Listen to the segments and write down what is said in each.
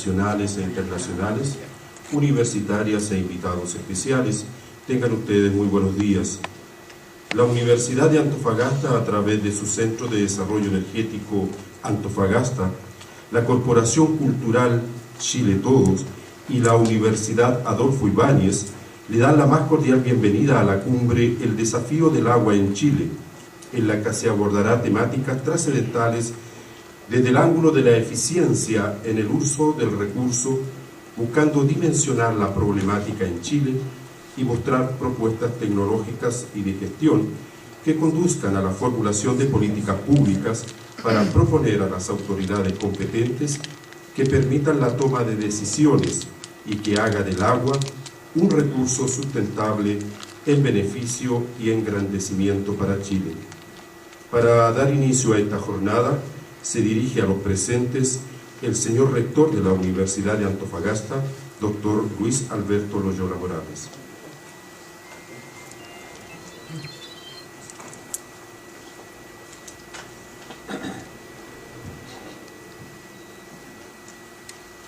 nacionales e internacionales, universitarias e invitados especiales, tengan ustedes muy buenos días. La Universidad de Antofagasta, a través de su Centro de Desarrollo Energético Antofagasta, la Corporación Cultural Chile Todos y la Universidad Adolfo Ibáñez, le dan la más cordial bienvenida a la cumbre El Desafío del Agua en Chile, en la que se abordará temáticas trascendentales desde el ángulo de la eficiencia en el uso del recurso, buscando dimensionar la problemática en Chile y mostrar propuestas tecnológicas y de gestión que conduzcan a la formulación de políticas públicas para proponer a las autoridades competentes que permitan la toma de decisiones y que haga del agua un recurso sustentable en beneficio y engrandecimiento para Chile. Para dar inicio a esta jornada, se dirige a los presentes el señor rector de la Universidad de Antofagasta, doctor Luis Alberto Loyola Morales.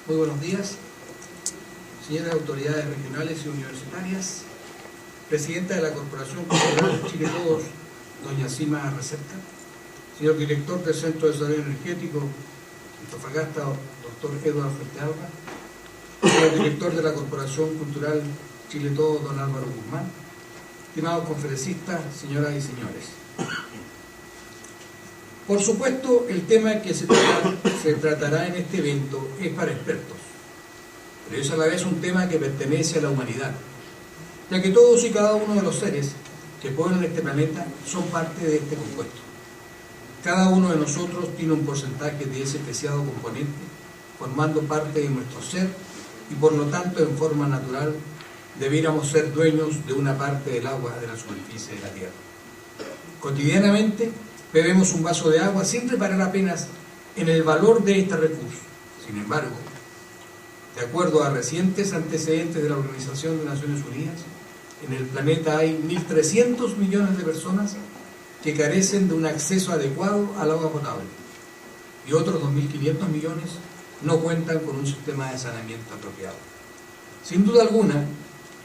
Muy buenos días, señoras autoridades regionales y universitarias, presidenta de la Corporación Cultural Chile Todos, doña Sima Recepta, señor director del Centro de Desarrollo Energético Antofagasta, doctor Eduardo Fuentealba, señor director de la Corporación Cultural Chile Todos, don Álvaro Guzmán, estimados conferencistas, señoras y señores. Por supuesto, el tema que se tratará en este evento es para expertos, pero es a la vez un tema que pertenece a la humanidad, ya que todos y cada uno de los seres que pueblan este planeta son parte de este compuesto. Cada uno de nosotros tiene un porcentaje de ese preciado componente formando parte de nuestro ser y por lo tanto en forma natural debiéramos ser dueños de una parte del agua de la superficie de la Tierra. Cotidianamente bebemos un vaso de agua sin reparar apenas en el valor de este recurso. Sin embargo, de acuerdo a recientes antecedentes de la Organización de Naciones Unidas, en el planeta hay 1.300 millones de personas que carecen de un acceso adecuado al agua potable y otros 2.500 millones no cuentan con un sistema de saneamiento apropiado. Sin duda alguna,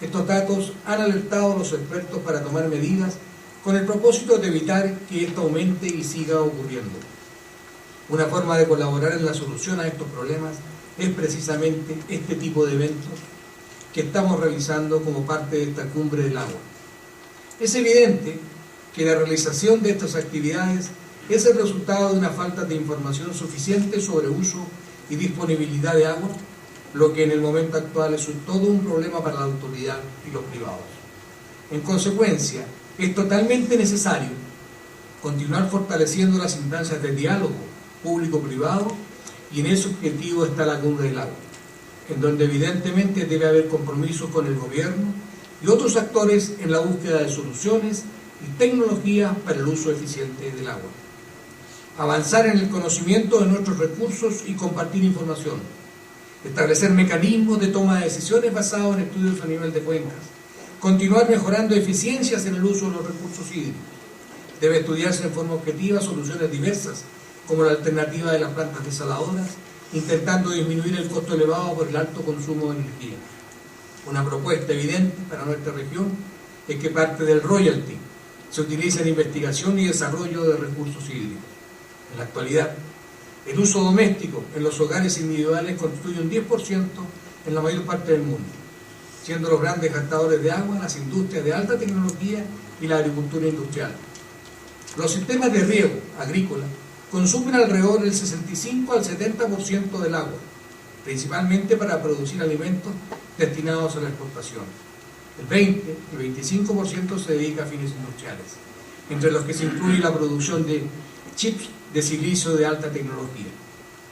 estos datos han alertado a los expertos para tomar medidas con el propósito de evitar que esto aumente y siga ocurriendo. Una forma de colaborar en la solución a estos problemas es precisamente este tipo de eventos que estamos realizando como parte de esta cumbre del agua. Es evidente que la realización de estas actividades es el resultado de una falta de información suficiente sobre uso y disponibilidad de agua, lo que en el momento actual es todo un problema para la autoridad y los privados. En consecuencia, es totalmente necesario continuar fortaleciendo las instancias de diálogo público-privado y en ese objetivo está la cumbre del agua, en donde evidentemente debe haber compromisos con el gobierno y otros actores en la búsqueda de soluciones y tecnologías para el uso eficiente del agua. Avanzar en el conocimiento de nuestros recursos y compartir información. Establecer mecanismos de toma de decisiones basados en estudios a nivel de cuencas. Continuar mejorando eficiencias en el uso de los recursos hídricos. Debe estudiarse en forma objetiva soluciones diversas, como la alternativa de las plantas desaladoras, intentando disminuir el costo elevado por el alto consumo de energía. Una propuesta evidente para nuestra región es que parte del royalty se utilice en investigación y desarrollo de recursos hídricos. En la actualidad, el uso doméstico en los hogares individuales constituye un 10% en la mayor parte del mundo, siendo los grandes gastadores de agua las industrias de alta tecnología y la agricultura industrial. Los sistemas de riego agrícola consumen alrededor del 65 al 70% del agua, principalmente para producir alimentos destinados a la exportación. El 20 y 25% se dedica a fines industriales, entre los que se incluye la producción de chips de silicio de alta tecnología.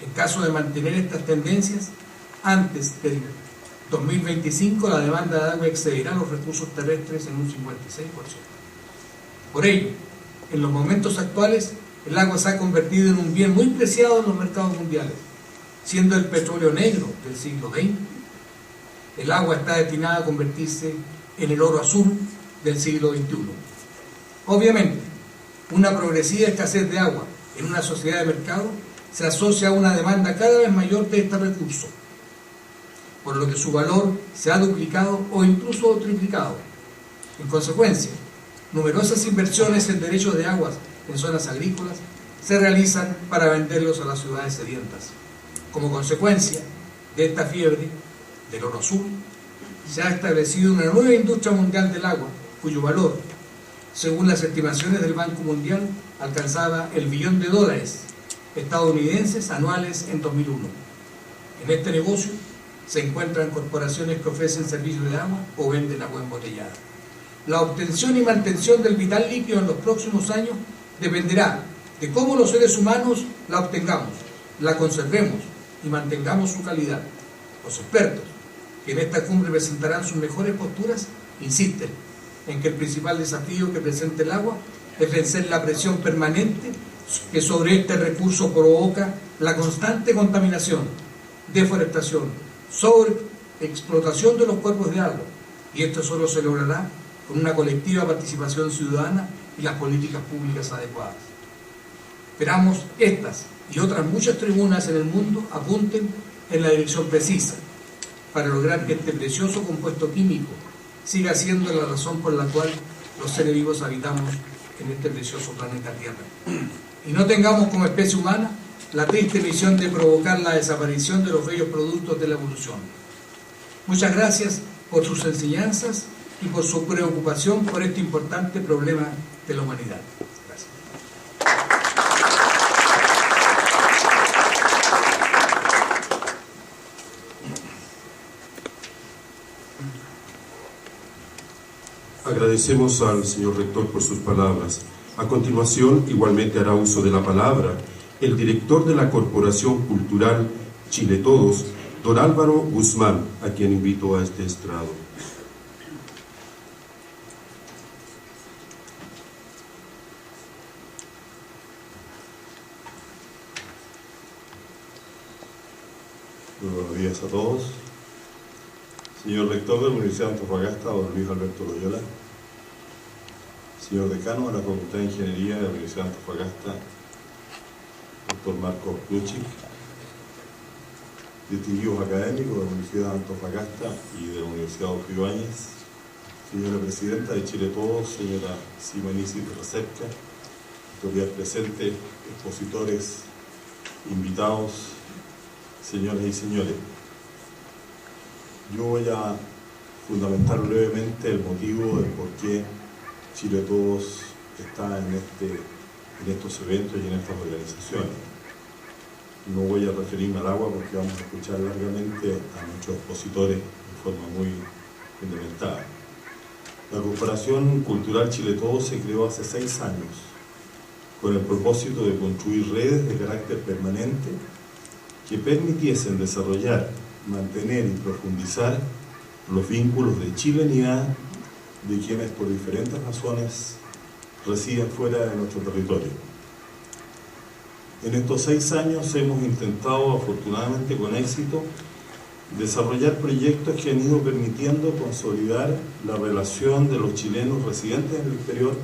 En caso de mantener estas tendencias, antes del 2025 la demanda de agua excederá los recursos terrestres en un 56%. Por ello, en los momentos actuales, el agua se ha convertido en un bien muy preciado en los mercados mundiales, siendo el petróleo negro del siglo XX. El agua está destinada a convertirse en el oro azul del siglo XXI. Obviamente, una progresiva escasez de agua en una sociedad de mercado se asocia a una demanda cada vez mayor de este recurso, por lo que su valor se ha duplicado o incluso triplicado. En consecuencia, numerosas inversiones en derechos de aguas en zonas agrícolas se realizan para venderlos a las ciudades sedientas. Como consecuencia de esta fiebre del oro azul, se ha establecido una nueva industria mundial del agua, cuyo valor, según las estimaciones del Banco Mundial, alcanzaba el $1 billón estadounidenses anuales en 2001. En este negocio se encuentran corporaciones que ofrecen servicios de agua o venden agua embotellada. La obtención y mantención del vital líquido en los próximos años dependerá de cómo los seres humanos la obtengamos, la conservemos y mantengamos su calidad. Los expertos, que en esta cumbre presentarán sus mejores posturas, insisten en que el principal desafío que presenta el agua es vencer la presión permanente que sobre este recurso provoca la constante contaminación, deforestación, sobreexplotación de los cuerpos de agua, y esto solo se logrará con una colectiva participación ciudadana y las políticas públicas adecuadas. Esperamos estas y otras muchas tribunas en el mundo apunten en la dirección precisa para lograr que este precioso compuesto químico siga siendo la razón por la cual los seres vivos habitamos en este precioso planeta Tierra. Y no tengamos como especie humana la triste misión de provocar la desaparición de los bellos productos de la evolución. Muchas gracias por sus enseñanzas y por su preocupación por este importante problema de la humanidad. Gracias. Agradecemos al señor rector por sus palabras. A continuación, igualmente hará uso de la palabra el director de la Corporación Cultural Chile Todos, don Álvaro Guzmán, a quien invito a este estrado. Buenos días a todos. Señor rector de la Universidad de Antofagasta, don Luis Alberto Loyola. Señor decano de la Facultad de Ingeniería de la Universidad de Antofagasta, doctor Marco Kluchik. Distinguidos académicos de la Universidad de Antofagasta y de la Universidad de Ibáñez. Señora presidenta de Chile Todos, señora Simenici de Recepta, autoridad presente, expositores, invitados, señoras y señores. Yo voy a fundamentar brevemente el motivo del por qué Chile Todos está en estos eventos y en estas organizaciones. No voy a referirme al agua porque vamos a escuchar largamente a nuestros expositores de forma muy fundamentada. La Corporación Cultural Chile Todos se creó hace 6 años con el propósito de construir redes de carácter permanente que permitiesen desarrollar, mantener y profundizar los vínculos de chilenidad de quienes por diferentes razones residen fuera de nuestro territorio. En estos 6 años hemos intentado, afortunadamente con éxito, desarrollar proyectos que han ido permitiendo consolidar la relación de los chilenos residentes en el exterior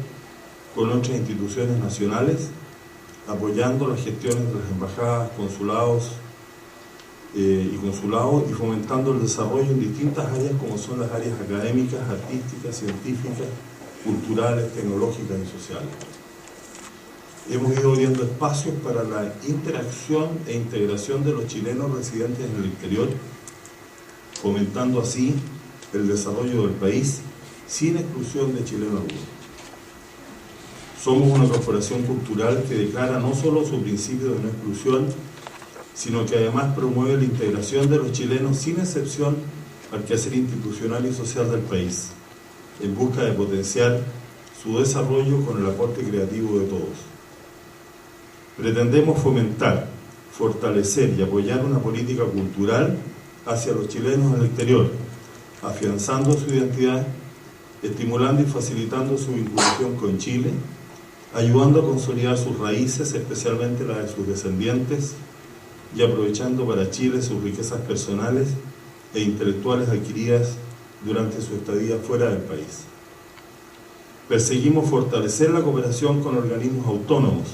con otras instituciones nacionales, apoyando las gestiones de las embajadas, consulados y fomentando el desarrollo en distintas áreas como son las áreas académicas, artísticas, científicas, culturales, tecnológicas y sociales. Hemos ido abriendo espacios para la interacción e integración de los chilenos residentes en el exterior, fomentando así el desarrollo del país sin exclusión de chileno alguno. Somos una corporación cultural que declara no solo su principio de no exclusión, sino que además promueve la integración de los chilenos sin excepción al quehacer institucional y social del país, en busca de potenciar su desarrollo con el aporte creativo de todos. Pretendemos fomentar, fortalecer y apoyar una política cultural hacia los chilenos en el exterior, afianzando su identidad, estimulando y facilitando su vinculación con Chile, ayudando a consolidar sus raíces, especialmente las de sus descendientes, y aprovechando para Chile sus riquezas personales e intelectuales adquiridas durante su estadía fuera del país. Perseguimos fortalecer la cooperación con organismos autónomos,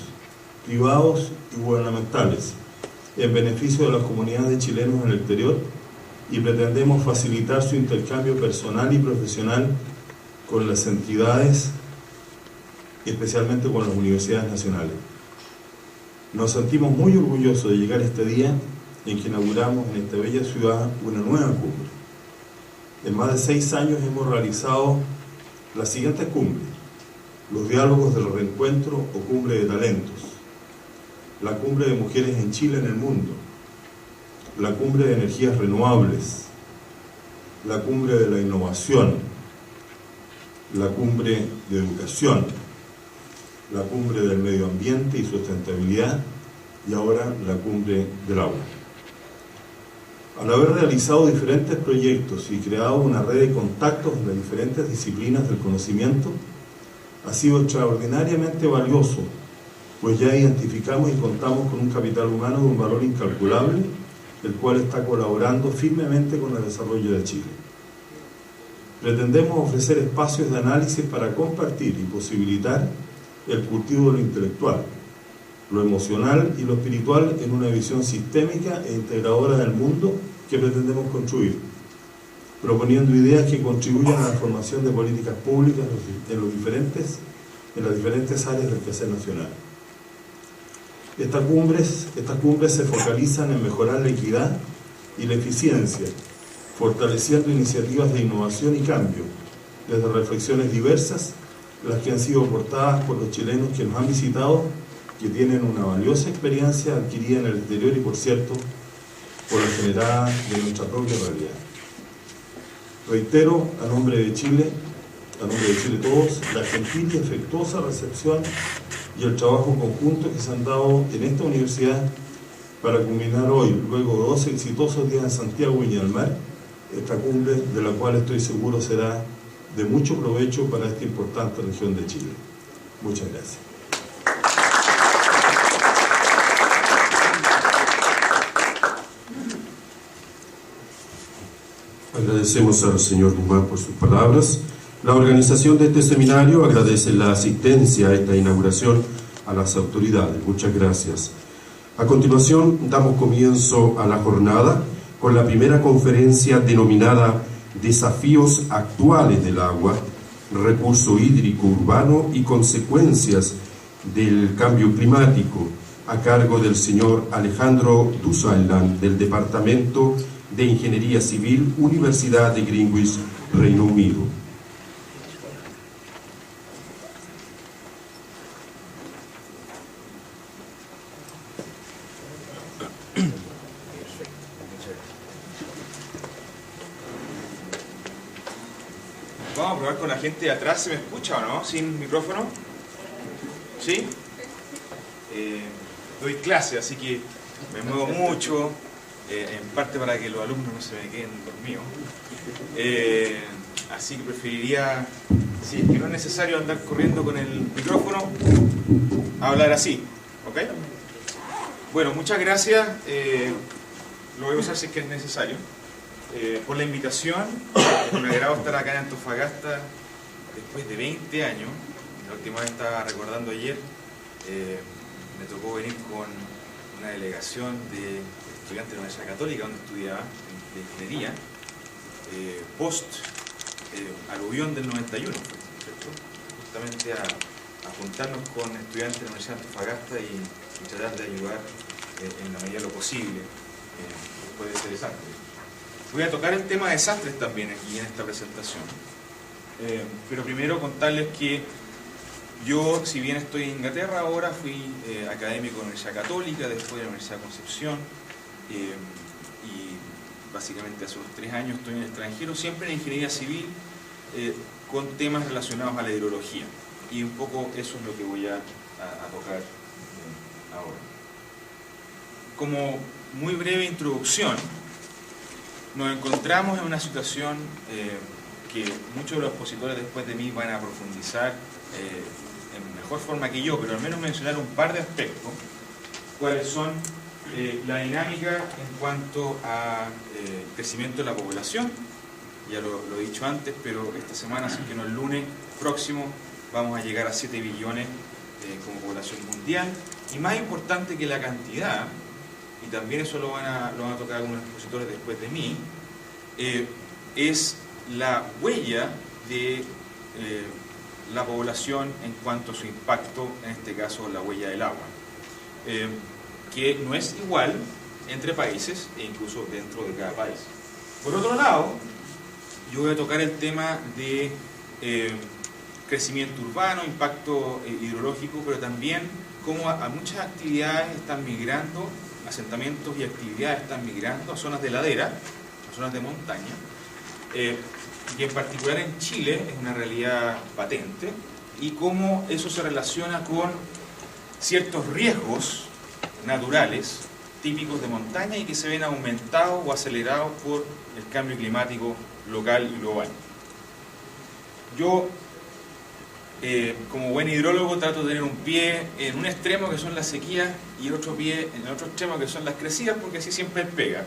privados y gubernamentales, en beneficio de las comunidades de chilenos en el exterior y pretendemos facilitar su intercambio personal y profesional con las entidades, especialmente con las universidades nacionales. Nos sentimos muy orgullosos de llegar a este día en que inauguramos en esta bella ciudad una nueva cumbre. En más de 6 años hemos realizado las siguientes cumbres: los diálogos del reencuentro o cumbre de talentos, la cumbre de mujeres en Chile en el mundo, la cumbre de energías renovables, la cumbre de la innovación, la cumbre de educación, la cumbre del medio ambiente y sustentabilidad, y ahora la cumbre del agua. Al haber realizado diferentes proyectos y creado una red de contactos en las diferentes disciplinas del conocimiento, ha sido extraordinariamente valioso, pues ya identificamos y contamos con un capital humano de un valor incalculable, el cual está colaborando firmemente con el desarrollo de Chile. Pretendemos ofrecer espacios de análisis para compartir y posibilitar el cultivo de lo intelectual, lo emocional y lo espiritual en una visión sistémica e integradora del mundo que pretendemos construir, proponiendo ideas que contribuyan a la formación de políticas públicas en las diferentes áreas del quehacer nacional. Estas cumbres se focalizan en mejorar la equidad y la eficiencia, fortaleciendo iniciativas de innovación y cambio, desde reflexiones diversas, las que han sido aportadas por los chilenos que nos han visitado, que tienen una valiosa experiencia adquirida en el exterior y, por cierto, por la generada de nuestra propia realidad. Reitero, a nombre de Chile todos, la gentil y afectuosa recepción y el trabajo conjunto que se han dado en esta universidad para culminar hoy, luego de 2 exitosos días en Santiago y Viña del Mar, esta cumbre, de la cual estoy seguro será de mucho provecho para esta importante región de Chile. Muchas gracias. Agradecemos al señor Guzmán por sus palabras. La organización de este seminario agradece la asistencia a esta inauguración a las autoridades. Muchas gracias. A continuación, damos comienzo a la jornada con la primera conferencia denominada Desafíos actuales del agua, recurso hídrico urbano y consecuencias del cambio climático, a cargo del señor Alejandro Dusailan, del Departamento de Ingeniería Civil, Universidad de Greenwich, Reino Unido. Vamos a probar con la gente de atrás. ¿Se me escucha o no? ¿Sin micrófono? ¿Sí? Doy clase, así que me muevo mucho, en parte para que los alumnos no se me queden dormidos. Así que preferiría, si es que no es necesario andar corriendo con el micrófono, hablar así. ¿Ok? Bueno, muchas gracias. Lo voy a usar si es que es necesario. Por la invitación. Me agrado estar acá en Antofagasta después de 20 años. La última vez estaba recordando ayer, me tocó venir con una delegación de estudiantes de la Universidad Católica donde estudiaba de ingeniería, post aluvión del 91, ¿cierto? Justamente a juntarnos con estudiantes de la Universidad de Antofagasta y tratar de ayudar en la medida de lo posible después de ese desastre. Voy a tocar el tema de desastres también aquí en esta presentación. Pero primero contarles que yo, si bien estoy en Inglaterra ahora, fui académico de la Universidad Católica, después de la Universidad de Concepción, y básicamente hace unos 3 años estoy en el extranjero, siempre en ingeniería civil, con temas relacionados a la hidrología. Y un poco eso es lo que voy a tocar ahora. Como muy breve introducción, nos encontramos en una situación que muchos de los expositores después de mí van a profundizar en mejor forma que yo, pero al menos mencionar un par de aspectos, cuáles son la dinámica en cuanto a crecimiento de la población. Ya lo he dicho antes, pero esta semana, así que no, el lunes próximo, vamos a llegar a 7 billones como población mundial, y más importante que la cantidad, y también eso lo van a tocar algunos expositores después de mí, es la huella de la población en cuanto a su impacto, en este caso la huella del agua, que no es igual entre países e incluso dentro de cada país. Por otro lado, yo voy a tocar el tema de crecimiento urbano, impacto hidrológico, pero también cómo a muchas actividades están migrando, asentamientos y actividades están migrando a zonas de ladera, a zonas de montaña, y en particular en Chile es una realidad patente, y cómo eso se relaciona con ciertos riesgos naturales típicos de montaña y que se ven aumentados o acelerados por el cambio climático local y global. Yo, como buen hidrólogo, trato de tener un pie en un extremo que son las sequías y el otro pie en el otro extremo que son las crecidas, porque así siempre pega.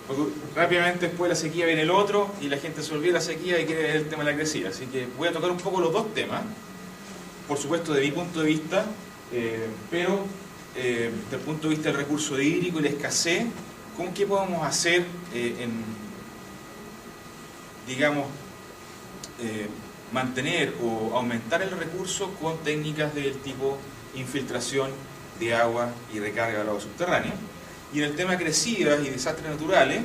Porque rápidamente después de la sequía viene el otro y la gente se olvida de la sequía y quiere ver el tema de la crecida. Así que voy a tocar un poco los dos temas, por supuesto de mi punto de vista, pero desde el punto de vista del recurso hídrico y la escasez, ¿con qué podemos hacer digamos, mantener o aumentar el recurso con técnicas del tipo infiltración de agua y recarga del agua subterránea? Y en el tema de crecidas y desastres naturales,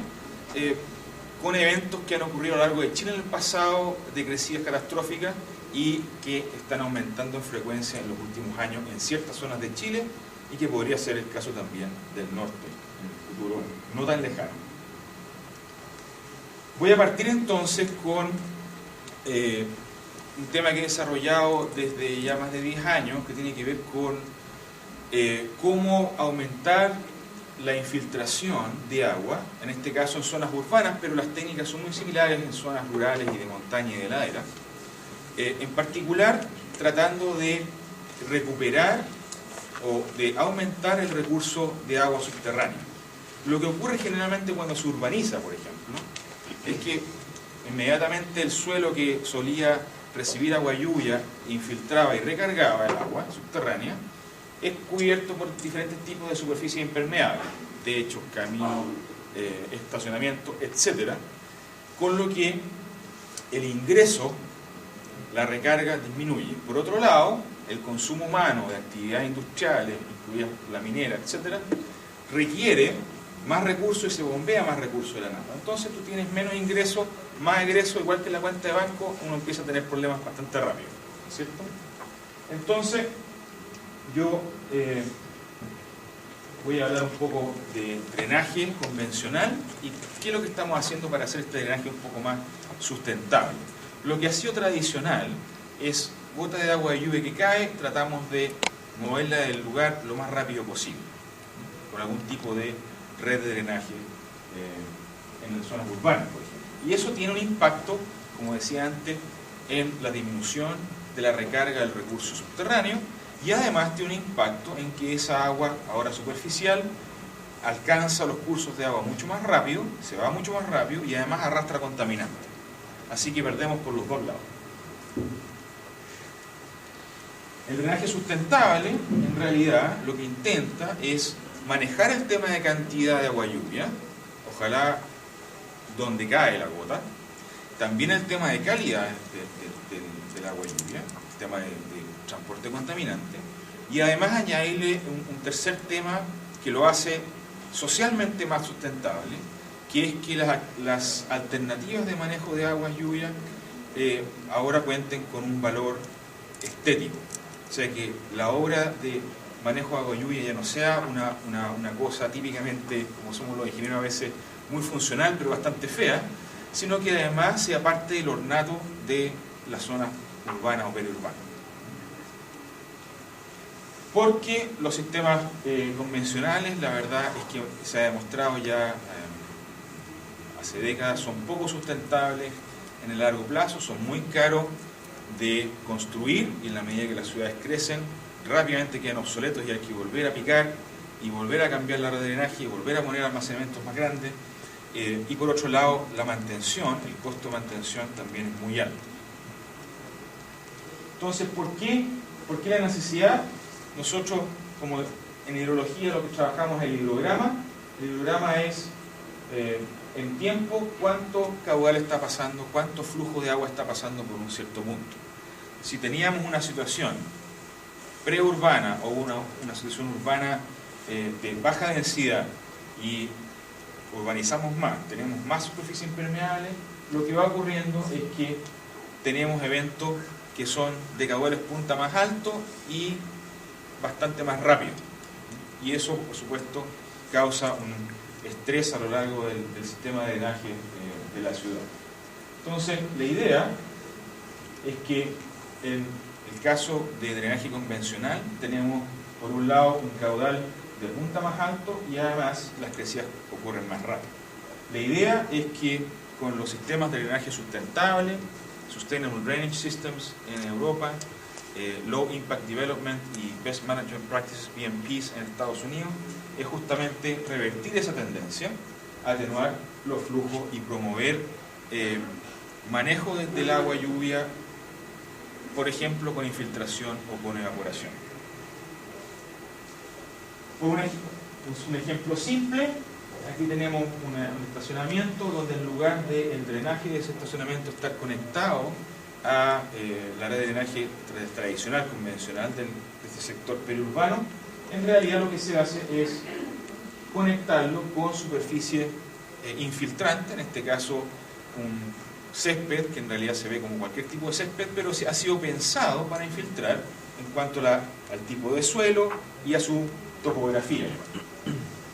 con eventos que han ocurrido a lo largo de Chile en el pasado, de crecidas catastróficas y que están aumentando en frecuencia en los últimos años en ciertas zonas de Chile y que podría ser el caso también del norte en el futuro no tan lejano. Voy a partir entonces con un tema que he desarrollado desde ya más de 10 años, que tiene que ver con cómo aumentar la infiltración de agua, en este caso en zonas urbanas, pero las técnicas son muy similares en zonas rurales y de montaña y de ladera, en particular tratando de recuperar o de aumentar el recurso de agua subterránea. Lo que ocurre generalmente cuando se urbaniza, por ejemplo, es que inmediatamente el suelo que solía recibir agua lluvia infiltraba y recargaba el agua subterránea, es cubierto por diferentes tipos de superficies impermeables, techos, caminos, estacionamientos, etc. Con lo que el ingreso, la recarga disminuye. Por otro lado, el consumo humano de actividades industriales, incluidas la minera, etc., requiere más recursos y se bombea más recursos de la nada. Entonces tú tienes menos ingresos, más egresos, igual que en la cuenta de banco, uno empieza a tener problemas bastante rápido, ¿cierto? Entonces, yo voy a hablar un poco de drenaje convencional y qué es lo que estamos haciendo para hacer este drenaje un poco más sustentable. Lo que ha sido tradicional es gota de agua de lluvia que cae, tratamos de moverla del lugar lo más rápido posible, con algún tipo de red de drenaje en las zonas urbanas, por ejemplo. Y eso tiene un impacto, como decía antes, en la disminución de la recarga del recurso subterráneo, y además tiene un impacto en que esa agua, ahora superficial, alcanza los cursos de agua mucho más rápido, se va mucho más rápido y además arrastra contaminantes. Así que perdemos por los dos lados. El drenaje sustentable, en realidad, lo que intenta es manejar el tema de cantidad de agua lluvia, ojalá donde cae la gota, también el tema de calidad del agua lluvia, el tema de transporte contaminante, y además añadirle un tercer tema que lo hace socialmente más sustentable, que es que las alternativas de manejo de agua lluvia ahora cuenten con un valor estético. O sea, que la obra de manejo de agua lluvia ya no sea una cosa típicamente, como somos los ingenieros a veces, muy funcional pero bastante fea, sino que además sea parte del ornato de las zonas urbanas o periurbanas. Porque los sistemas convencionales, la verdad es que se ha demostrado ya hace décadas, son poco sustentables en el largo plazo, son muy caros de construir y en la medida que las ciudades crecen, rápidamente quedan obsoletos y hay que volver a picar y volver a cambiar la red de drenaje y volver a poner almacenamientos más grandes. Y por otro lado, la mantención, el costo de mantención también es muy alto. Entonces, ¿por qué la necesidad? Nosotros, como en hidrología, lo que trabajamos es el hidrograma. El hidrograma es en tiempo cuánto caudal está pasando, cuánto flujo de agua está pasando por un cierto punto. Si teníamos una situación preurbana o una situación urbana de baja densidad y urbanizamos más, tenemos más superficie impermeable, lo que va ocurriendo es que tenemos eventos que son de caudales punta más altos y bastante más rápido. Y eso, por supuesto, causa un estrés a lo largo del sistema de drenaje de la ciudad. Entonces, la idea es que en el caso de drenaje convencional tenemos, por un lado, un caudal de punta más alto y además las crecidas ocurren más rápido. La idea es que con los sistemas de drenaje sustentable, Sustainable Drainage Systems en Europa, Low Impact Development y Best Management Practices, BMPs, en Estados Unidos, es justamente revertir esa tendencia, atenuar los flujos y promover manejo del agua lluvia, por ejemplo, con infiltración o con evaporación. Un ejemplo simple, aquí tenemos un estacionamiento donde en lugar del drenaje de ese estacionamiento estar conectado a la red de drenaje tradicional, convencional de este sector periurbano, en realidad lo que se hace es conectarlo con superficie infiltrante, en este caso un césped, que en realidad se ve como cualquier tipo de césped, pero ha sido pensado para infiltrar en cuanto al tipo de suelo y a su topografía.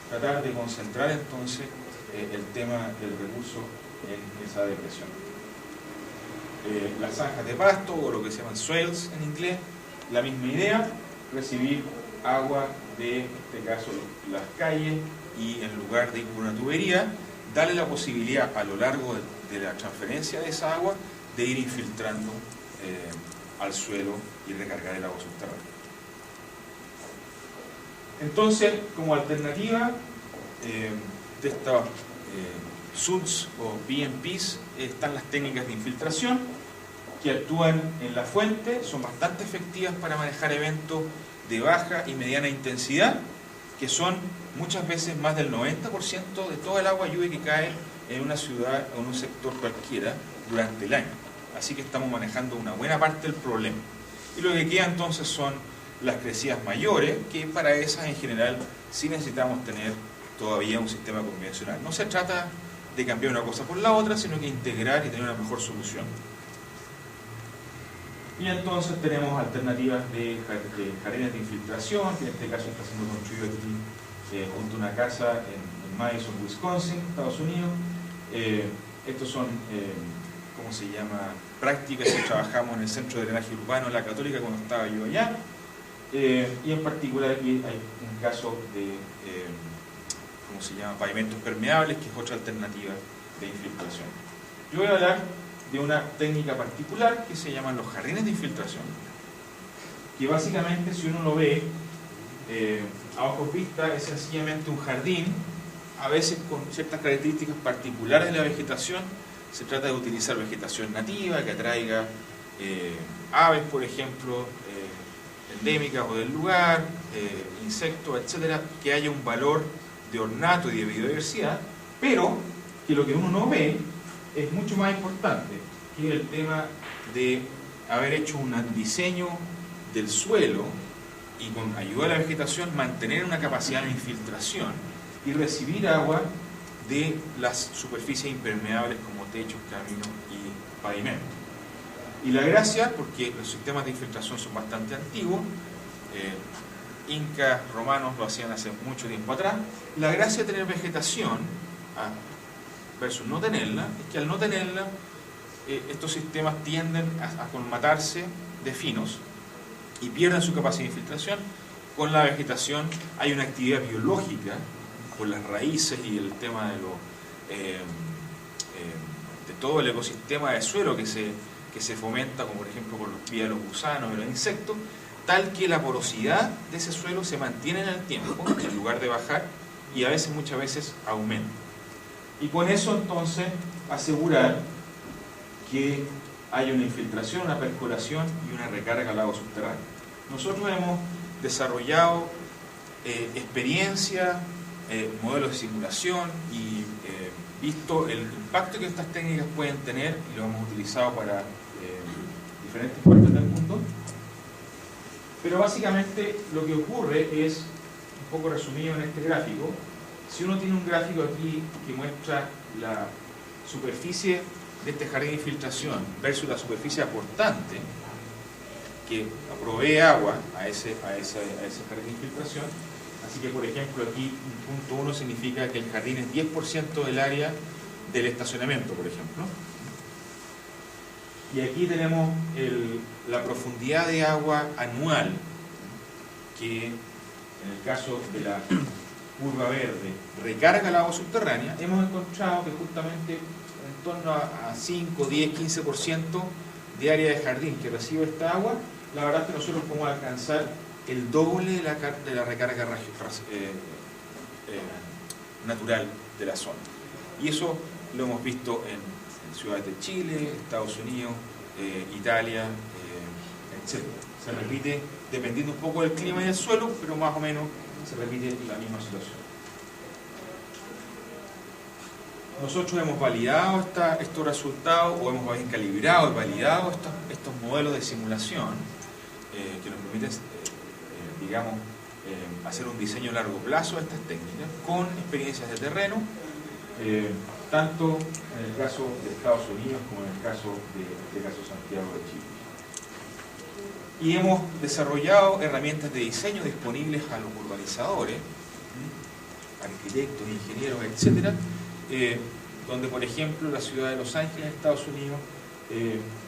Tratar de concentrar entonces el tema del recurso en esa depresión. Las zanjas de pasto, o lo que se llaman swales en inglés, la misma idea, recibir agua de, en este caso, las calles, y en lugar de ir por una tubería, darle la posibilidad a lo largo de la transferencia de esa agua de ir infiltrando al suelo y recargar el agua subterránea. Entonces, como alternativa de estos SUDs o BMPs están las técnicas de infiltración que actúan en la fuente, son bastante efectivas para manejar eventos de baja y mediana intensidad, que son muchas veces más del 90% de toda el agua lluvia que cae en una ciudad o en un sector cualquiera durante el año. Así que estamos manejando una buena parte del problema. Y lo que queda entonces son las crecidas mayores, que para esas en general sí necesitamos tener todavía un sistema convencional. No se trata de cambiar una cosa por la otra, sino que integrar y tener una mejor solución. Y entonces tenemos alternativas de jardines de infiltración, que en este caso está siendo construido aquí junto a una casa en Madison, Wisconsin, Estados Unidos. Estos son, ¿cómo se llama?, prácticas que trabajamos en el Centro de Drenaje Urbano de la Católica cuando estaba yo allá. Y en particular aquí hay un caso de, ¿cómo se llama?, pavimentos permeables, que es otra alternativa de infiltración. Yo voy a hablar de una técnica particular que se llaman los jardines de infiltración, que básicamente, si uno lo ve a ojos vista, es sencillamente un jardín, a veces con ciertas características particulares de la vegetación. Se trata de utilizar vegetación nativa que atraiga aves, por ejemplo, endémicas o del lugar, insectos, etcétera, que haya un valor de ornato y de biodiversidad, pero que lo que uno no ve es mucho más importante, que es el tema de haber hecho un diseño del suelo y con ayuda de la vegetación mantener una capacidad de infiltración y recibir agua de las superficies impermeables como techos, caminos y pavimentos. Y la gracia, porque los sistemas de infiltración son bastante antiguos, incas, romanos lo hacían hace mucho tiempo atrás, la gracia de tener vegetación versus no tenerla, es que al no tenerla, estos sistemas tienden a colmatarse de finos y pierden su capacidad de infiltración. Con la vegetación hay una actividad biológica por las raíces y el tema de todo el ecosistema de suelo que se fomenta, como por ejemplo por vía de los gusanos y los insectos, tal que la porosidad de ese suelo se mantiene en el tiempo, en lugar de bajar, y a veces, muchas veces, aumenta. Y con eso entonces asegurar que haya una infiltración, una percolación y una recarga al agua subterránea. Nosotros hemos desarrollado experiencia, modelos de simulación y visto el impacto que estas técnicas pueden tener y lo hemos utilizado para diferentes partes del mundo. Pero básicamente lo que ocurre es, un poco resumido en este gráfico, si uno tiene un gráfico aquí que muestra la superficie de este jardín de infiltración versus la superficie aportante que provee agua a ese jardín de infiltración, así que por ejemplo aquí un punto 1 significa que el jardín es 10% del área del estacionamiento, por ejemplo. Y aquí tenemos la profundidad de agua anual, que en el caso de la curva verde recarga el agua subterránea. Hemos encontrado que justamente en torno a 5, 10, 15% de área de jardín que recibe esta agua, la verdad es que nosotros podemos alcanzar el doble de la recarga natural de la zona. Y eso lo hemos visto en ciudades de Chile, Estados Unidos, Italia, etc. Se repite dependiendo un poco del clima y del suelo, pero más o menos se repite la misma situación. Nosotros hemos validado estos resultados, o hemos calibrado y validado estos modelos de simulación que nos permiten, digamos, hacer un diseño a largo plazo de estas técnicas con experiencias de terreno, tanto en el caso de Estados Unidos como en el caso de Santiago de Chile. Y hemos desarrollado herramientas de diseño disponibles a los urbanizadores, arquitectos, ingenieros, etcétera, donde por ejemplo la ciudad de Los Ángeles, Estados Unidos,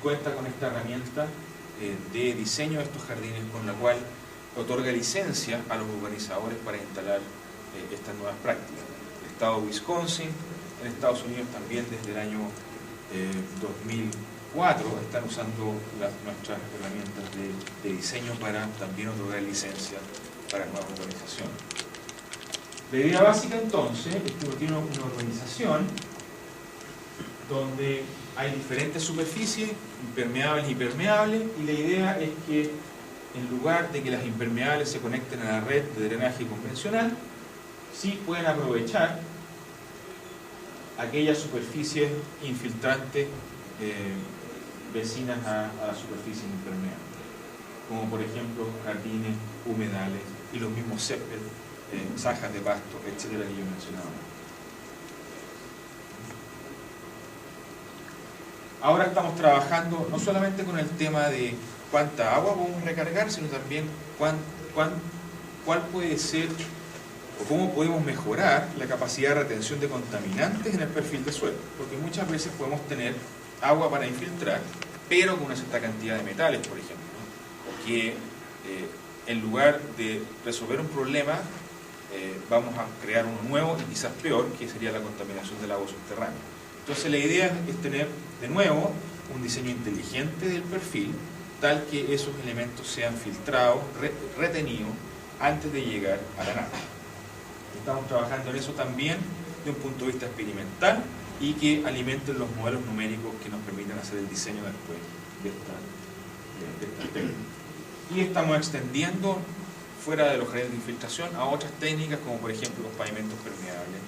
cuenta con esta herramienta de diseño de estos jardines, con la cual otorga licencia a los urbanizadores para instalar estas nuevas prácticas. El estado de Wisconsin, en Estados Unidos también desde el año 2004 están usando nuestras herramientas de diseño para también otorgar licencia para nuevas urbanizaciones. La idea básica entonces es que uno tiene una urbanización donde hay diferentes superficies, impermeables y permeables, y la idea es que en lugar de que las impermeables se conecten a la red de drenaje convencional, sí pueden aprovechar aquellas superficies infiltrantes vecinas a las superficies impermeables, como por ejemplo jardines, humedales y los mismos césped, zajas de pasto, etcétera, que yo mencionaba. Ahora estamos trabajando no solamente con el tema de cuánta agua podemos recargar, sino también cuál puede ser o cómo podemos mejorar la capacidad de retención de contaminantes en el perfil de suelo, porque muchas veces podemos tener agua para infiltrar, pero con una cierta cantidad de metales, por ejemplo, que en lugar de resolver un problema, vamos a crear uno nuevo y quizás peor, que sería la contaminación del agua subterránea. Entonces la idea es tener de nuevo un diseño inteligente del perfil, tal que esos elementos sean filtrados, retenidos, antes de llegar a la nave. Estamos trabajando en eso también de un punto de vista experimental y que alimenten los modelos numéricos que nos permitan hacer el diseño después de esta técnica. Y estamos extendiendo fuera de los jardines de infiltración a otras técnicas, como por ejemplo los pavimentos permeables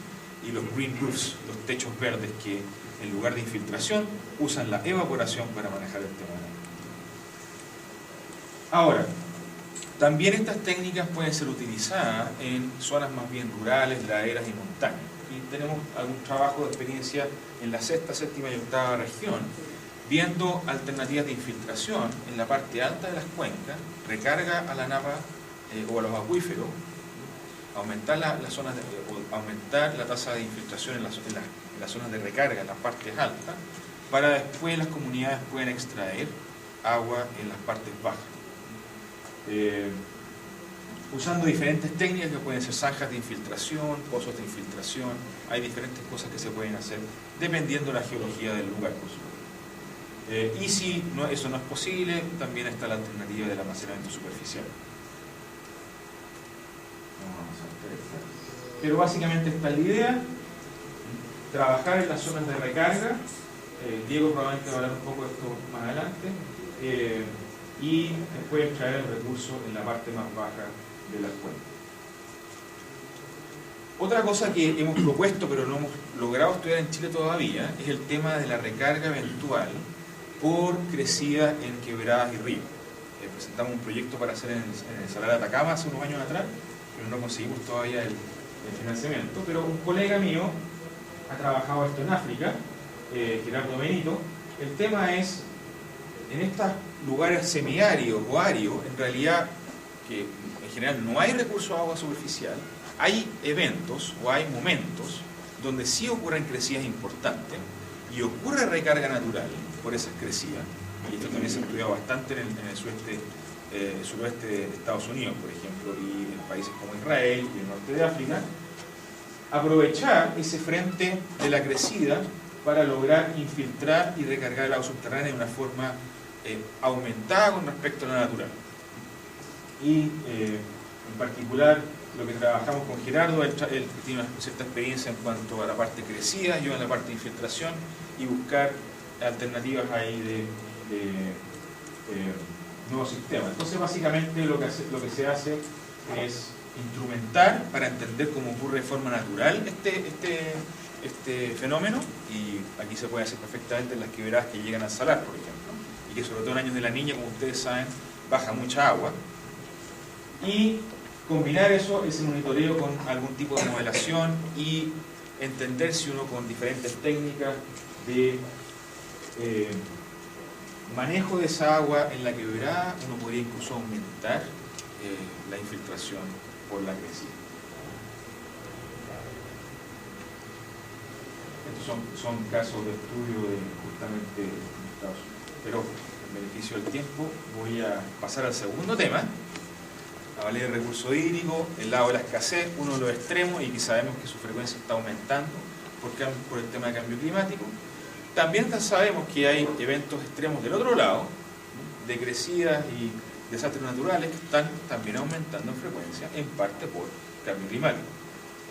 y los green roofs, los techos verdes, que en lugar de infiltración usan la evaporación para manejar el tema. Ahora, también estas técnicas pueden ser utilizadas en zonas más bien rurales, laderas y montañas. Y tenemos algún trabajo de experiencia en la sexta, séptima y octava región, viendo alternativas de infiltración en la parte alta de las cuencas, recarga a la napa o a los acuíferos, aumentar aumentar la tasa de infiltración en las zonas de recarga, en las partes altas, para después las comunidades puedan extraer agua en las partes bajas. Usando diferentes técnicas que pueden ser zanjas de infiltración, pozos de infiltración, hay diferentes cosas que se pueden hacer dependiendo de la geología del lugar, por supuesto. Y si eso no es posible, también está la alternativa del almacenamiento superficial. Pero básicamente esta es la idea: trabajar en las zonas de recarga. Diego probablemente va a hablar un poco de esto más adelante, y después extraer el recurso en la parte más baja de las cuencas. Otra cosa que hemos propuesto, pero no hemos logrado estudiar en Chile todavía, es el tema de la recarga eventual por crecida en quebradas y ríos. Presentamos un proyecto para hacer en el Salar de Atacama hace unos años atrás, pero no conseguimos todavía el financiamiento. Pero un colega mío ha trabajado esto en África, Gerardo Benito. El tema es, en estos lugares semiáridos o áridos, en realidad, que en general no hay recurso de agua superficial, hay eventos o hay momentos donde sí ocurren crecidas importantes y ocurre recarga natural por esas crecidas, y esto también se ha estudiado bastante en el suroeste de Estados Unidos, por ejemplo, y en países como Israel y el norte de África. Aprovechar ese frente de la crecida para lograr infiltrar y recargar el agua subterránea de una forma aumentada con respecto a la natural. Y en particular lo que trabajamos con Gerardo, él tiene una cierta experiencia en cuanto a la parte crecida, yo en la parte de infiltración, y buscar alternativas ahí de nuevos sistemas. Entonces básicamente lo que se hace es instrumentar para entender cómo ocurre de forma natural este fenómeno, y aquí se puede hacer perfectamente en las quebradas que llegan al salar, por ejemplo, y que sobre todo en años de la Niña, como ustedes saben, baja mucha agua, y combinar ese monitoreo con algún tipo de modelación y entender si uno con diferentes técnicas de manejo de esa agua en la quebrada uno podría incluso aumentar la infiltración por la crecida. Estos son casos de estudio justamente en Estados Unidos. Pero en beneficio del tiempo voy a pasar al segundo tema, la ley de recurso hídrico, el lado de la escasez, uno de los extremos, y que sabemos que su frecuencia está aumentando por el tema de cambio climático. También sabemos que hay eventos extremos del otro lado, de crecidas y desastres naturales, que están también aumentando en frecuencia, en parte por cambio climático.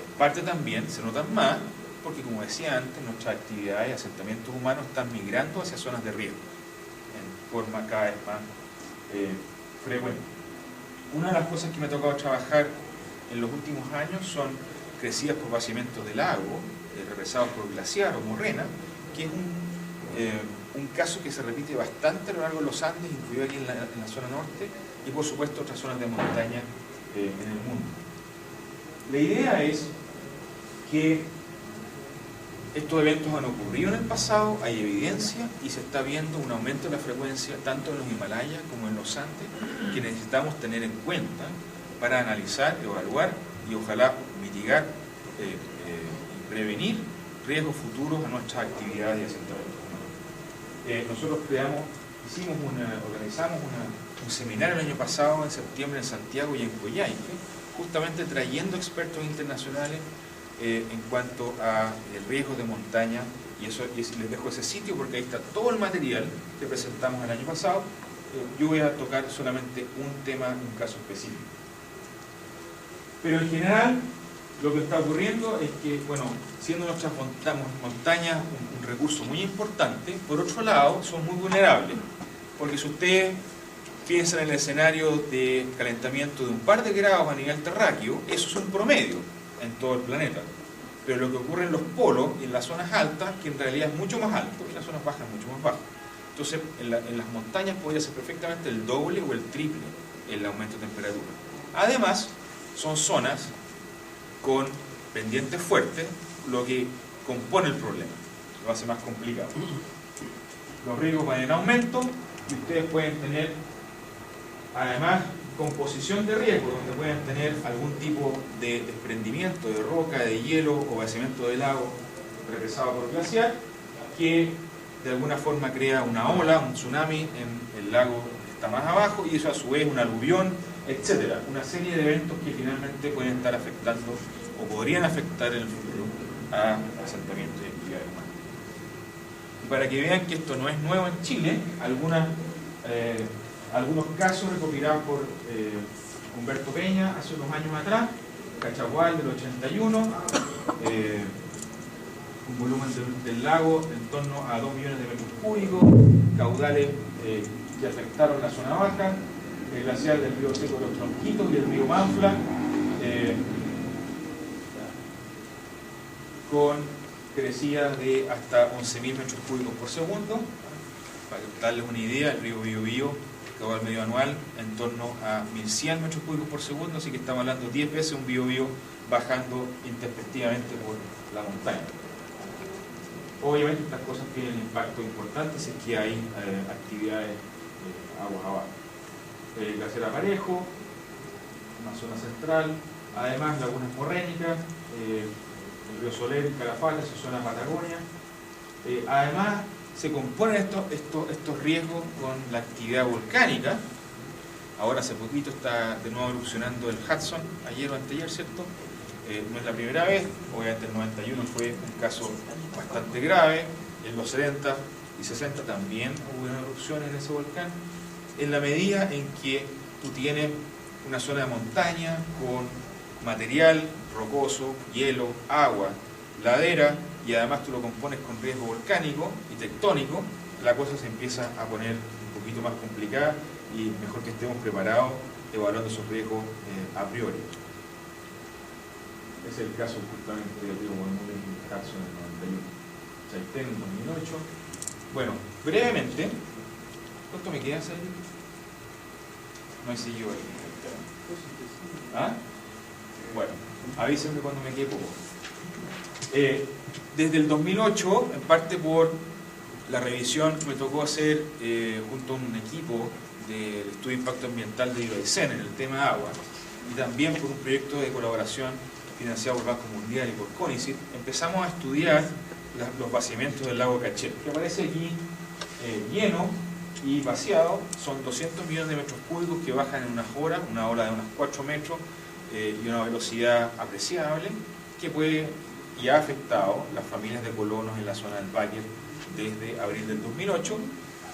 En parte también se notan más, porque como decía antes, nuestras actividades y asentamientos humanos están migrando hacia zonas de riesgo, en forma cada vez más frecuente. Una de las cosas que me ha tocado trabajar en los últimos años son crecidas por vaciamientos de lago, represados por glaciar o morrena, que es un caso que se repite bastante a lo largo de los Andes, incluido aquí en la zona norte, y por supuesto otras zonas de montaña en el mundo. La idea es que estos eventos han ocurrido en el pasado, hay evidencia, y se está viendo un aumento de la frecuencia tanto en los Himalayas como en los Andes, que necesitamos tener en cuenta para analizar, evaluar y ojalá mitigar y prevenir riesgos futuros a nuestras actividades y asentamientos humanos. Nosotros organizamos un seminario el año pasado, en septiembre, en Santiago y en Coyhaique, justamente trayendo expertos internacionales en cuanto a el riesgo de montaña, y les dejo ese sitio porque ahí está todo el material que presentamos el año pasado. Yo voy a tocar solamente un tema, un caso específico. Pero en general, lo que está ocurriendo es que, bueno, siendo nuestras montañas un recurso muy importante, por otro lado, son muy vulnerables, porque si ustedes piensan en el escenario de calentamiento de un par de grados a nivel terráqueo, eso es un promedio en todo el planeta. Pero lo que ocurre en los polos y en las zonas altas, que en realidad es mucho más alto, y las zonas bajas mucho más bajas. Entonces, en las montañas podría ser perfectamente el doble o el triple el aumento de temperatura. Además, son zonas con pendientes fuertes, lo que compone el problema, lo hace más complicado. Los riesgos van en aumento y ustedes pueden tener, además, composición de riesgo, donde pueden tener algún tipo de desprendimiento de roca, de hielo o vaciamiento de lago represado por glaciar, que de alguna forma crea una ola, un tsunami en el lago que está más abajo, y eso a su vez un aluvión, etcétera. Una serie de eventos que finalmente pueden estar afectando o podrían afectar en el futuro a asentamientos y actividades humanas. Y para que vean que esto no es nuevo en Chile, algunos casos recopilados por Humberto Peña hace unos años atrás, Cachagual del 81, un volumen del lago en torno a 2 millones de metros cúbicos, caudales que afectaron la zona baja, el glaciar del río Seco de los Tronquitos y el río Manfla, con crecida de hasta 11.000 metros cúbicos por segundo. Para darles una idea, el río Biobío, caudal medio anual, en torno a 1.100 metros cúbicos por segundo, así que estamos hablando 10 veces un Biobío bajando intempestivamente por la montaña. Obviamente estas cosas tienen impacto importante si es que hay actividades aguas abajo. Glaciar Aparejo, una zona central, además lagunas morrénicas, el río Soler, Calafate, su zona Patagonia. Además se componen estos riesgos con la actividad volcánica. Ahora hace poquito está de nuevo erupcionando el Hudson, ayer o anteayer, ¿cierto? No es la primera vez, obviamente el 91 fue un caso bastante grave, en los 70 y 60 también hubo erupciones de ese volcán, en la medida en que tú tienes una zona de montaña con material rocoso, hielo, agua, ladera, y además tú lo compones con riesgo volcánico y tectónico, la cosa se empieza a poner un poquito más complicada y mejor que estemos preparados evaluando esos riesgos a priori. Ese es el caso justamente del río Guamule y Hudson en el 91. Chaitén en 2008. Bueno, brevemente, ¿cuánto me queda, Saidi? No hay seguido ahí. ¿Ah? Bueno, avísenme cuando me quede poco. Desde el 2008, en parte por la revisión que me tocó hacer junto a un equipo del estudio de impacto ambiental de Ibaicén en el tema agua, y también por un proyecto de colaboración financiado por el Banco Mundial y por CONICYT, empezamos a estudiar los vaciamientos del lago Cachel, que aparece aquí lleno y vaciado. Son 200 millones de metros cúbicos que bajan en una hora de unos 4 metros y una velocidad apreciable, que puede y ha afectado las familias de colonos en la zona del Báquer desde abril del 2008,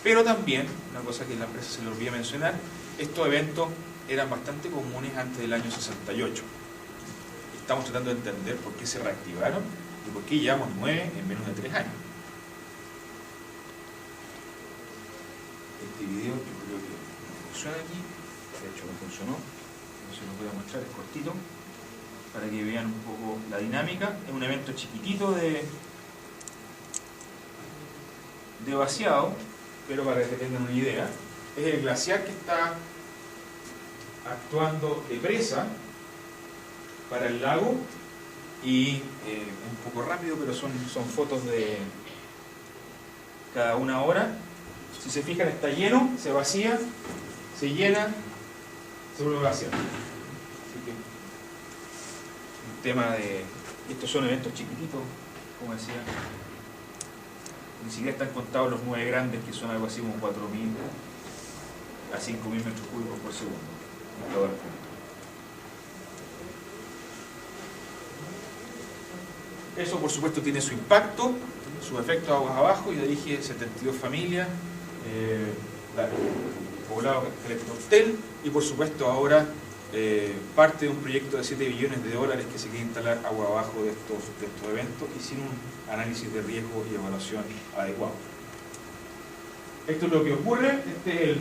pero también, una cosa que la empresa se le olvidó mencionar, estos eventos eran bastante comunes antes del año 68. Estamos tratando de entender por qué se reactivaron y por qué llevamos 9 en menos de 3 años. Este video yo creo que no funciona aquí, de hecho no funcionó, no se los voy a mostrar, es cortito, para que vean un poco la dinámica. Es un evento chiquitito de vaciado, pero para que tengan una idea, es el glaciar que está actuando de presa para el lago, y un poco rápido, pero son fotos de cada una hora. Si se fijan, está lleno, se vacía, se llena, se vuelve a vaciar. Así que un tema de... Estos son eventos chiquititos, como decía. Ni siquiera están contados los 9 grandes, que son algo así como 4.000 a 5.000 metros cúbicos por segundo. Eso, por supuesto, tiene su impacto, sus efectos aguas abajo. Yo dije 72 familias, poblado Calectortel, y por supuesto ahora parte de un proyecto de 7 billones de dólares que se quiere instalar agua abajo de estos eventos y sin un análisis de riesgo y evaluación adecuado. Esto es lo que ocurre. Este es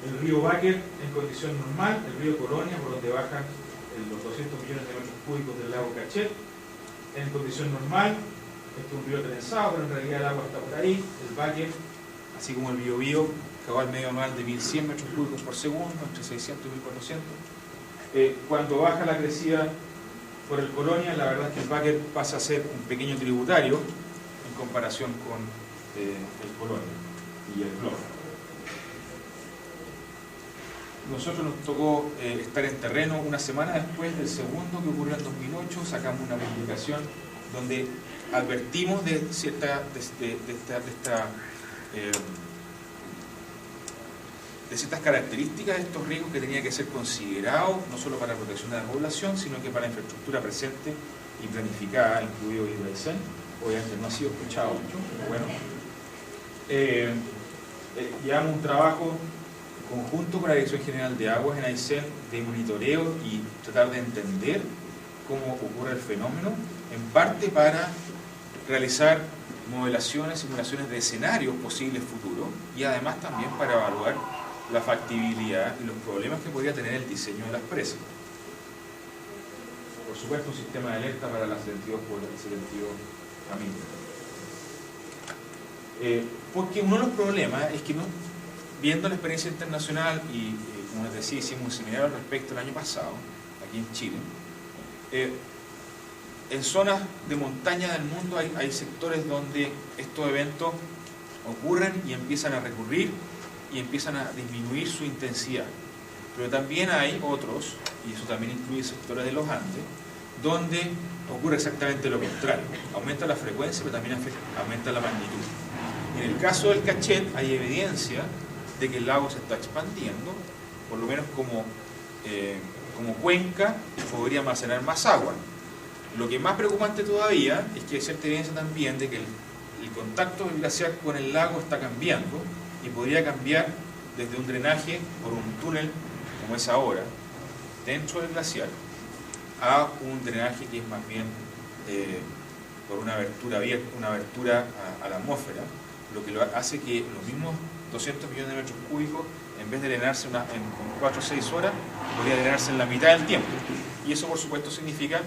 el río Báquer en condición normal, el río Colonia, por donde bajan los 200 millones de metros cúbicos del lago Cachel. En condición normal, este es un río trenzado, pero en realidad el agua está por ahí. El Báquer, así como el Biobío, caudal medio anual de 1.100 metros cúbicos por segundo, entre 600 y 1.400. Cuando baja la crecida por el Colonia, la verdad es que el Báquer pasa a ser un pequeño tributario en comparación con el Colonia y el Glor. Nosotros nos tocó estar en terreno una semana después del segundo, que ocurrió en 2008. Sacamos una publicación donde advertimos de ciertas características de estos riesgos que tenía que ser considerados no solo para la protección de la población, sino que para la infraestructura presente y planificada, incluido Ibaicén. Obviamente no ha sido escuchado mucho, pero bueno. Llevamos un trabajo conjunto con la Dirección General de Aguas en Aysén de monitoreo y tratar de entender cómo ocurre el fenómeno, en parte para realizar modelaciones, simulaciones de escenarios posibles futuros, y además también para evaluar la factibilidad y los problemas que podría tener el diseño de las presas. Por supuesto un sistema de alerta para las 72 familias. Porque uno de los problemas es que viendo la experiencia internacional y como les decía, hicimos un seminario al respecto el año pasado, aquí en Chile, en zonas de montaña del mundo hay sectores donde estos eventos ocurren y empiezan a recurrir y empiezan a disminuir su intensidad. Pero también hay otros, y eso también incluye sectores de los Andes, donde ocurre exactamente lo contrario. Aumenta la frecuencia, pero también aumenta la magnitud. En el caso del Cachet hay evidencia de que el lago se está expandiendo, por lo menos como cuenca podría almacenar más agua. Lo que es más preocupante todavía es que hay cierta evidencia también de que el contacto del glaciar con el lago está cambiando y podría cambiar desde un drenaje por un túnel como es ahora dentro del glaciar a un drenaje que es más bien por una abertura abierta, una abertura a la atmósfera, lo que hace que los mismos 200 millones de metros cúbicos, en vez de drenarse en 4 o 6 horas, podría drenarse en la mitad del tiempo. Y eso, por supuesto, significa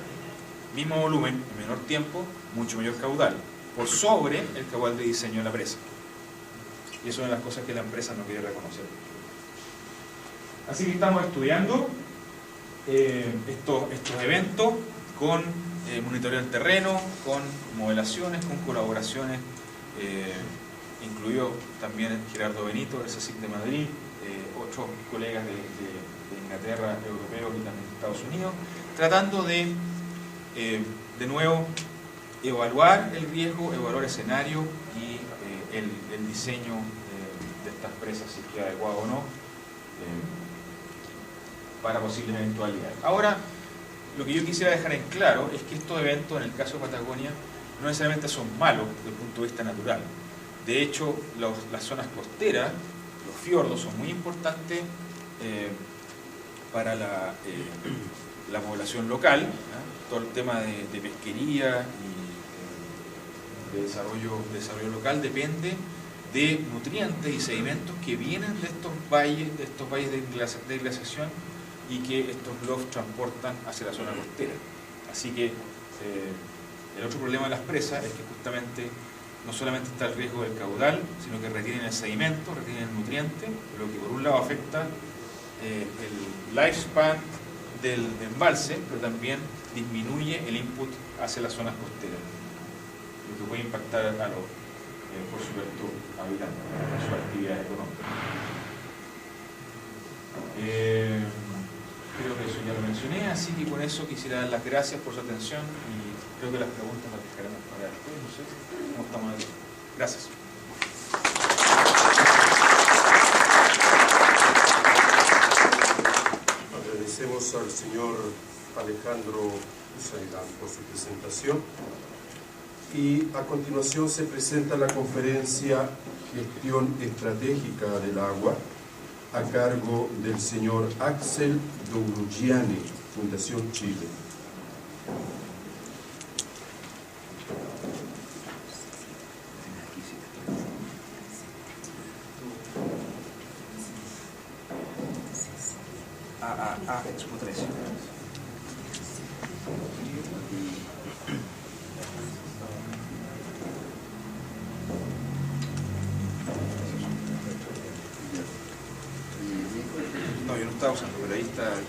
mismo volumen, en menor tiempo, mucho mayor caudal, por sobre el caudal de diseño de la presa. Y eso es una de las cosas que la empresa no quiere reconocer. Así que estamos estudiando estos eventos con monitoreo del terreno, con modelaciones, con colaboraciones, incluido también Gerardo Benito, del CSIC de Madrid, otros colegas de Inglaterra, europeos y también de Estados Unidos, tratando de nuevo evaluar el riesgo, evaluar escenario y el diseño de estas presas, si es adecuado o no, para posibles eventualidades. Ahora, lo que yo quisiera dejar en claro es que estos eventos, en el caso de Patagonia, no necesariamente son malos desde el punto de vista natural. De hecho, las zonas costeras, los fiordos, son muy importantes para la población local, todo el tema de pesquería y de desarrollo local depende de nutrientes y sedimentos que vienen de estos valles de glaciación y que estos bluffs transportan hacia la zona costera. Así que el otro problema de las presas es que justamente no solamente está el riesgo del caudal, sino que retienen el sedimento, retienen el nutriente, lo que por un lado afecta el lifespan del embalse, pero también disminuye el input hacia las zonas costeras, lo que puede impactar a los, por supuesto, habitantes, a su actividad económica. Creo que eso ya lo mencioné, así que con eso quisiera dar las gracias por su atención y creo que las preguntas las dejaremos para después, no sé cómo estamos aquí. Gracias. Agradecemos al señor Alejandro Usairán por su presentación y a continuación se presenta la conferencia Gestión Estratégica del Agua a cargo del señor Axel Dourugiani, Fundación Chile. Expo 3. No, yo no estaba usando, pero ahí está el